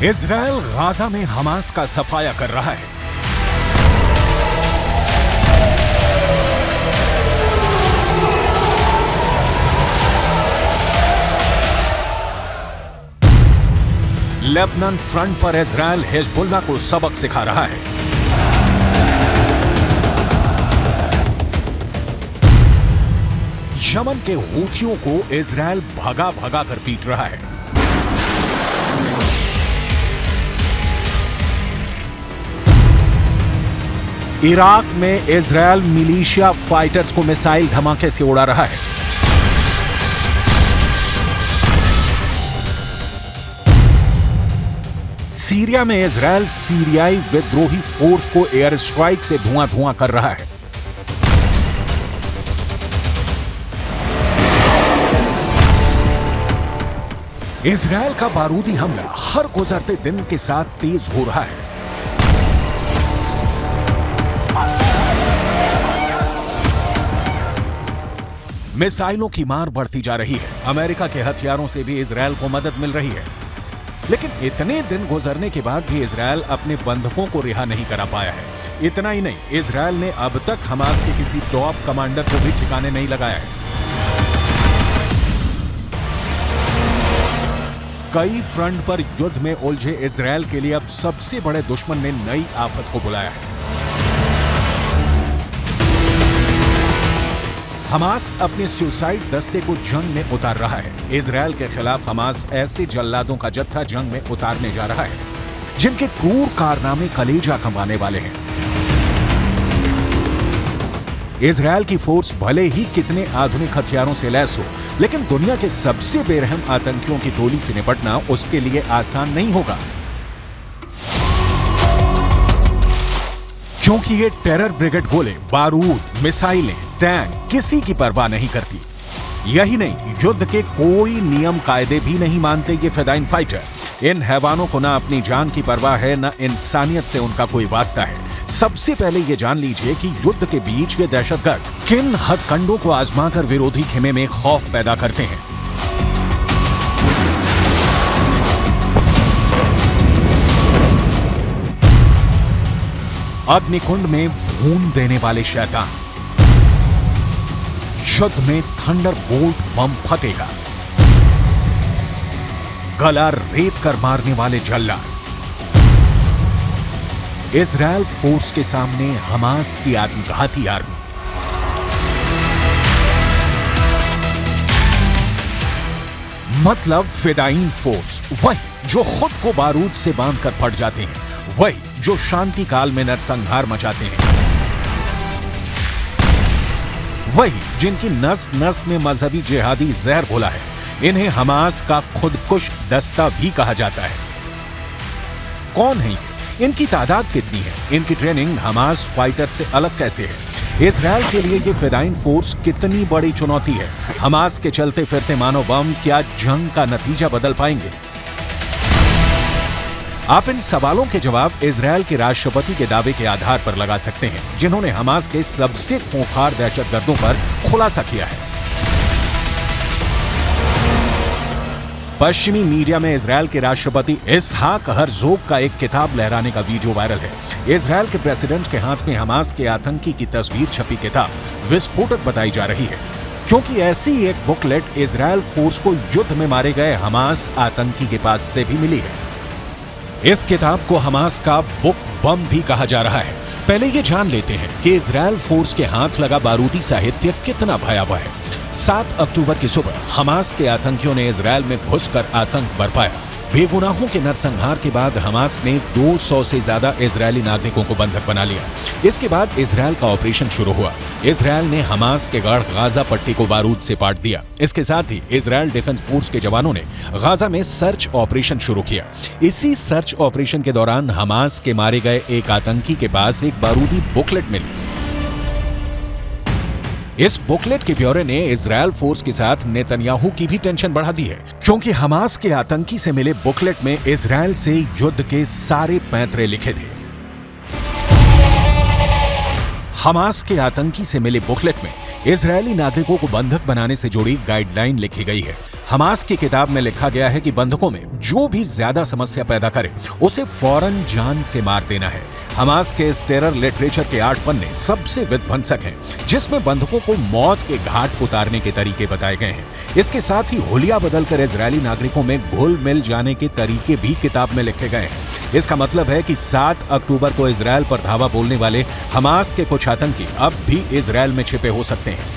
Israel Gaza में Hamas का सफाया कर रहा है। लेबनान फ्रंट पर इजराइल हिजबुल्लाह को सबक सिखा रहा है। यमन के हूथियों को इजराइल भगा भगा कर पीट रहा है। इराक में इजराइल मिलिशिया फाइटर्स को मिसाइल धमाके से उड़ा रहा है। सीरिया में इजराइल सीरियाई विद्रोही फोर्स को एयर स्ट्राइक से धुआं धुआं कर रहा है। इजराइल का बारूदी हमला हर गुजरते दिन के साथ तेज हो रहा है। मिसाइलों की मार बढ़ती जा रही है। अमेरिका के हथियारों से भी इजराइल को मदद मिल रही है, लेकिन इतने दिन गुजरने के बाद भी इजराइल अपने बंधकों को रिहा नहीं करा पाया है। इतना ही नहीं, इजराइल ने अब तक हमास के किसी टॉप कमांडर को भी ठिकाने नहीं लगाया है। कई फ्रंट पर युद्ध में उलझे इजराइल के लिए अब सबसे बड़े दुश्मन ने नई आफत को बुलाया है। हमास अपने सुसाइड दस्ते को जंग में उतार रहा है। इजराइल के खिलाफ हमास ऐसे जल्लादों का जत्था जंग में उतारने जा रहा है जिनके क्रूर कारनामे कलेजा कमाने वाले हैं। इजराइल की फोर्स भले ही कितने आधुनिक हथियारों से लैस हो, लेकिन दुनिया के सबसे बेरहम आतंकियों की टोली से निपटना उसके लिए आसान नहीं होगा, क्योंकि ये टेरर ब्रिगेड गोले, बारूद, मिसाइलें, टैंक किसी की परवाह नहीं करती। यही नहीं, युद्ध के कोई नियम कायदे भी नहीं मानते ये फिदाइन फाइटर। इन हैवानों को ना अपनी जान की परवाह है, ना इंसानियत से उनका कोई वास्ता है। सबसे पहले ये जान लीजिए कि युद्ध के बीच ये दहशतगर्द किन हथकंडों को आजमाकर विरोधी खेमे में खौफ पैदा करते हैं। अग्निकुंड में भून देने वाले शैतान, युद्ध में थंडर बोल्ट बम फटेगा, गला रेत कर मारने वाले जल्लाद। इजराइल फोर्स के सामने हमास की आत्मघाती आर्मी। मतलब फिदाइन फोर्स, वही जो खुद को बारूद से बांधकर फट जाते हैं, वही जो शांति काल में नरसंहार मचाते हैं, वही जिनकी नस नस में मजहबी जिहादी जहर घुला है। इन्हें हमास का खुदकुश दस्ता भी कहा जाता है। कौन है ये? इनकी तादाद कितनी है? इनकी ट्रेनिंग हमास फाइटर से अलग कैसे है? इजराइल के लिए ये फिदाइन फोर्स कितनी बड़ी चुनौती है? हमास के चलते फिरते मानव बम क्या जंग का नतीजा बदल पाएंगे? आप इन सवालों के जवाब इजराइल के राष्ट्रपति के दावे के आधार पर लगा सकते हैं, जिन्होंने हमास के सबसे खूंखार दहशतगर्दों पर खुलासा किया है। पश्चिमी मीडिया में इजराइल के राष्ट्रपति इसहाक हर्जोग का एक किताब लहराने का वीडियो वायरल है। इजराइल के प्रेसिडेंट के हाथ में हमास के आतंकी की तस्वीर छपी किताब विस्फोटक बताई जा रही है, क्योंकि ऐसी एक बुकलेट इजराइल फोर्स को युद्ध में मारे गए हमास आतंकी के पास से भी मिली है। इस किताब को हमास का बुक बम भी कहा जा रहा है। पहले ये जान लेते हैं कि इजराइल फोर्स के हाथ लगा बारूदी साहित्य कितना भयावह है। 7 अक्टूबर की सुबह हमास के आतंकियों ने इजराइल में घुसकर आतंक बरपाया। बेगुनाहों के नरसंहार के बाद हमास ने 200 से ज्यादा इजरायली नागरिकों को बंधक बना लिया। इसके बाद इजराइल का ऑपरेशन शुरू हुआ। इजराइल ने हमास के गढ़ गाजा पट्टी को बारूद से पाट दिया। इसके साथ ही इजराइल डिफेंस फोर्स के जवानों ने गाजा में सर्च ऑपरेशन शुरू किया। इसी सर्च ऑपरेशन के दौरान हमास के मारे गए एक आतंकी के पास एक बारूदी बुकलेट मिली। इस बुकलेट के ब्यौरे ने इजराइल फोर्स के साथ नेतन्याहू की भी टेंशन बढ़ा दी है, क्योंकि हमास के आतंकी से मिले बुकलेट में इजराइल से युद्ध के सारे पैंतरे लिखे थे। हमास के आतंकी से मिले बुकलेट में इजरायली नागरिकों को बंधक बनाने से जुड़ी गाइडलाइन लिखी गई है। हमास की किताब में लिखा गया है कि बंधकों में जो भी ज्यादा समस्या पैदा करे उसे फौरन जान से मार देना है। हमास के इस टेरर लिटरेचर के 8 पन्ने सबसे विध्वंसक हैं, जिसमें बंधकों को मौत के घाट उतारने के तरीके बताए गए हैं। इसके साथ ही हुलिया बदलकर इजरायली नागरिकों में घुल मिल जाने के तरीके भी किताब में लिखे गए हैं। इसका मतलब है कि 7 अक्टूबर को इजरायल पर धावा बोलने वाले हमास के कुछ आतंकी अब भी इजरायल में छिपे हो सकते हैं।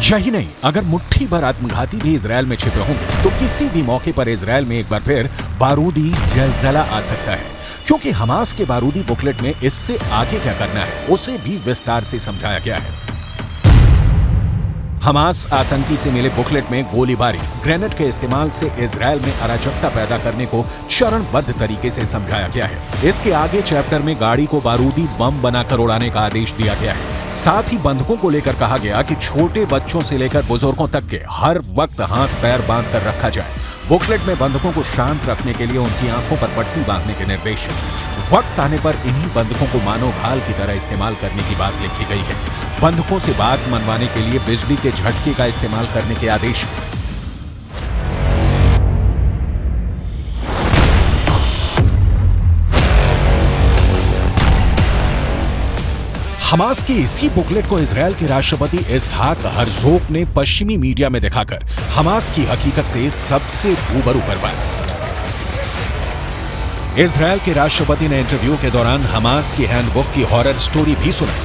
यही नहीं, अगर मुट्ठी भर आत्मघाती भी इजरायल में छिपे होंगे तो किसी भी मौके पर इजरायल में एक बार फिर बारूदी जलजला आ सकता है, क्योंकि हमास के बारूदी बुकलेट में इससे आगे क्या करना है उसे भी विस्तार से समझाया गया है। हमास आतंकी से मिले बुकलेट में गोलीबारी, ग्रेनेड के इस्तेमाल से इजरायल में अराजकता पैदा करने को चरणबद्ध तरीके से समझाया गया है। इसके आगे चैप्टर में गाड़ी को बारूदी बम बनाकर उड़ाने का आदेश दिया गया है। साथ ही बंधकों को लेकर कहा गया कि छोटे बच्चों से लेकर बुजुर्गों तक के हर वक्त हाथ पैर बांध कर रखा जाए। बुकलेट में बंधकों को शांत रखने के लिए उनकी आंखों पर पट्टी बांधने के निर्देश हैं। वक्त आने पर इन्हीं बंधकों को मानव घाल की तरह इस्तेमाल करने की बात लिखी गई है। बंधकों से बात मनवाने के लिए बिजली के झटके का इस्तेमाल करने के आदेश हैं। हमास की इसी बुकलेट को इजरायल के राष्ट्रपति इसहाक हर्जोग ने पश्चिमी मीडिया में दिखाकर हमास की हकीकत से सबसे रूबरू करवाया। इजरायल के राष्ट्रपति ने इंटरव्यू के दौरान हमास की हैंडबुक की हॉरर स्टोरी भी सुनाई।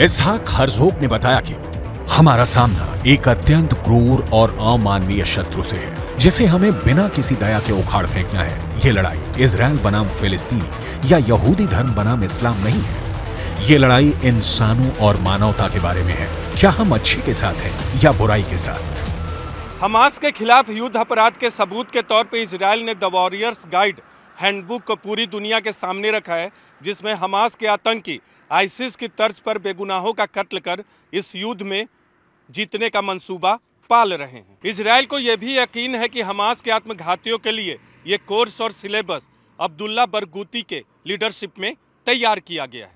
इसहाक हर्जोग ने बताया कि हमारा सामना एक अत्यंत क्रूर और अमानवीय शत्रु से है, जिसे हमें बिना किसी दया के उखाड़ फेंकना है। ये लड़ाई इजरायल बनाम फिलिस्तीन या यहूदी धर्म बनाम इस्लाम नहीं है। ये लड़ाई इंसानों और मानवता के बारे में है। क्या हम अच्छे के साथ हैं या बुराई के साथ? हमास के खिलाफ युद्ध अपराध के सबूत के तौर पे इजरायल ने द वॉरियर्स गाइड हैंडबुक को पूरी दुनिया के सामने रखा है, जिसमें हमास के आतंकी आईसिस की तर्ज पर बेगुनाहों का कत्ल कर इस युद्ध में जीतने का मंसूबा पाल रहे हैं। इजरायल को यह भी यकीन है कि हमास के आत्मघातियों के लिए ये कोर्स और सिलेबस अब्दुल्ला बरगूती के लीडरशिप में तैयार किया गया है।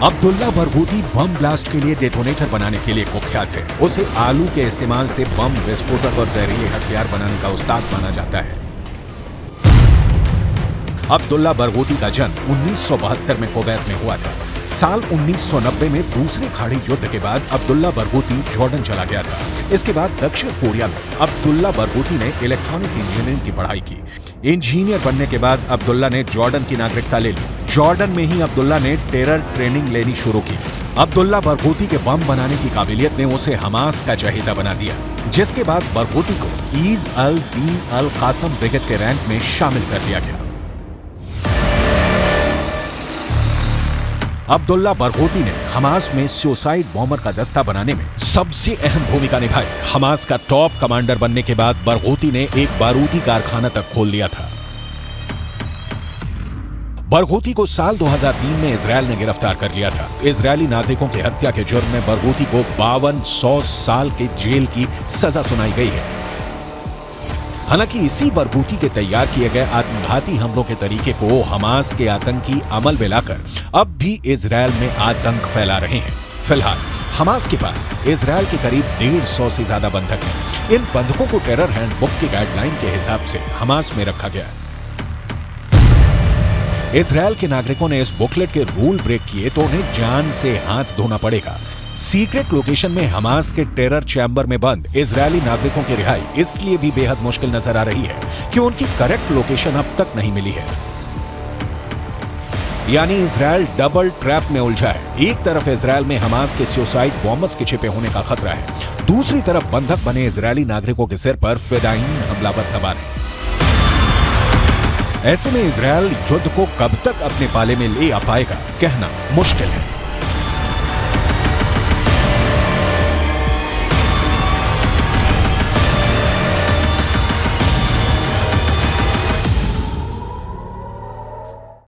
अब्दुल्ला बरगूती बम ब्लास्ट के लिए डेटोनेटर बनाने के लिए कुख्यात है। उसे आलू के इस्तेमाल से बम विस्फोटक और जहरीले हथियार बनाने का उस्ताद माना जाता है। अब्दुल्ला बरगूती का जन्म 1972 में कुवैत में हुआ था। साल 1990 में दूसरे खाड़ी युद्ध के बाद अब्दुल्ला बरगूती जॉर्डन चला गया था। इसके बाद दक्षिण कोरिया में अब्दुल्ला बरगूती ने इलेक्ट्रॉनिक इंजीनियरिंग की पढ़ाई की। इंजीनियर बनने के बाद अब्दुल्ला ने जॉर्डन की नागरिकता ले ली। जॉर्डन में ही अब्दुल्ला ने टेरर ट्रेनिंग लेनी शुरू की। अब्दुल्ला बरगूती के बम बनाने की काबिलियत ने उसे हमास का चहेता बना दिया, जिसके बाद बरगूती को ईज अल दीन अल कासम ब्रिगेड के रैंक में शामिल कर दिया गया। अब्दुल्ला बरगूती ने हमास में सुसाइड बॉम्बर का दस्ता बनाने में सबसे अहम भूमिका निभाई। हमास का टॉप कमांडर बनने के बाद बरगूती ने एक बारूदी कारखाना तक खोल दिया था। बरगूती को साल 2003 में इजरायल ने गिरफ्तार कर लिया था। इजरायली नागरिकों की हत्या के जुर्म में बरगूती को 5200 साल के जेल की सजा सुनाई गई है। हालांकि इसी बरगूती के तैयार किए गए आत्मघाती हमलों के तरीके को हमास के आतंकी अमल में लाकर अब भी इजरायल में आतंक फैला रहे हैं। फिलहाल हमास के पास इजरायल के करीब 150 से ज्यादा बंधक हैं। इन बंधकों को टेरर हैंडबुक की गाइडलाइन के हिसाब से हमास में रखा गया। इजरायल के नागरिकों ने इस बुकलेट के रूल ब्रेक किए तो उन्हें जान से हाथ धोना पड़ेगा। सीक्रेट लोकेशन में हमास के टेरर चैम्बर में बंद इजरायली नागरिकों की रिहाई इसलिए भी बेहद मुश्किल नजर आ रही है कि उनकी करेक्ट लोकेशन अब तक नहीं मिली है। यानी इजरायल डबल ट्रैप में उलझा है। एक तरफ इजरायल में हमास के सुसाइड बॉम्बर्स के छिपे होने का खतरा है, दूसरी तरफ बंधक बने इजरायली नागरिकों के सिर पर फिदायीन हमलावर सवार है। ऐसे में इजरायल युद्ध को कब तक अपने पाले में ले आ पाएगा, कहना मुश्किल है।